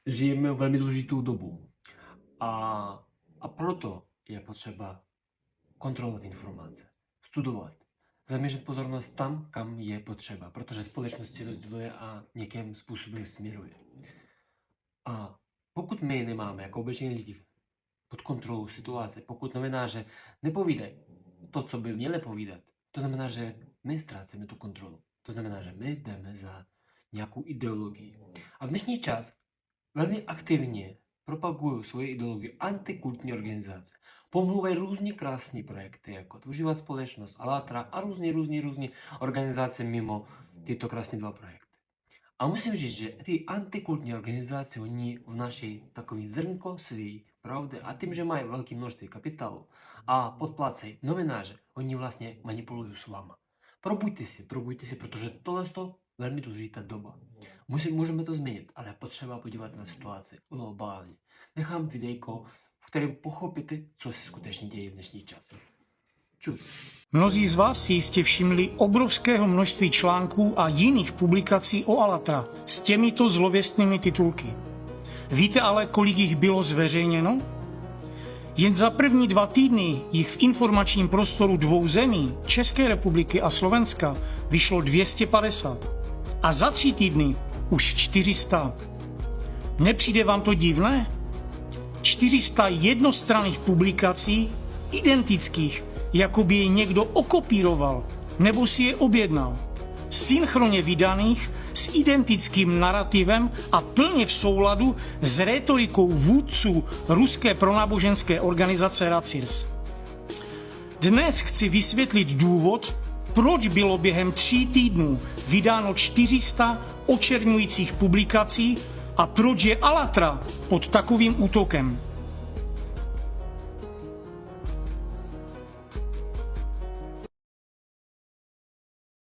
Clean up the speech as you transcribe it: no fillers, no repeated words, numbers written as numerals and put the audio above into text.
žijeme v velmi důležitou dobu a proto je potřeba kontrolovat informace, studovat, zaměřit pozornost tam, kam je potřeba, protože společnost si rozděluje a někým způsobem směruje. A pokud my nemáme jako obyčejní lidi pod kontrolou situace, pokud novináře nepovídají to, co by měli povídat, to znamená, že my ztrácíme tu kontrolu. To znamená, že my jdeme za nějakou ideologii. A v dnešní čas velmi aktivně propagují svoji ideologii antikultní organizace. Pomluvají různý krásné projekty, jako Tvořivá společnost, Alatra a různý organizace mimo tyto krásné dva projekty. A musím říct, že ty antikultní organizace, oni vnášejí takový zrnko své pravdy a tím, že mají velké množství kapitálu a podplácejí novináře, oni vlastně manipulují s váma. Probujte si, protože tohle je velmi důležitá doba. Můžeme to změnit, ale je potřeba podívat se na situaci globálně. Nechám videjko, v kterém pochopíte, co se skutečně děje v dnešní čase. Čus. Mnozí z vás si jistě všimli obrovského množství článků a jiných publikací o Alatra s těmito zlověstnými titulky. Víte ale, kolik jich bylo zveřejněno? Jen za první 2 týdny jich v informačním prostoru 2 zemí, České republiky a Slovenska, vyšlo 250. A za 3 týdny už 400. Nepřijde vám to divné? 400 jednostranných publikací, identických, jako by je někdo okopíroval nebo si je objednal. Synchronně vydaných s identickým narativem a plně v souladu s rétorikou vůdců ruské pronáboženské organizace Racirs. Dnes chci vysvětlit důvod, proč bylo během 3 týdnů vydáno 400 očerňujících publikací a proč je Alatra pod takovým útokem.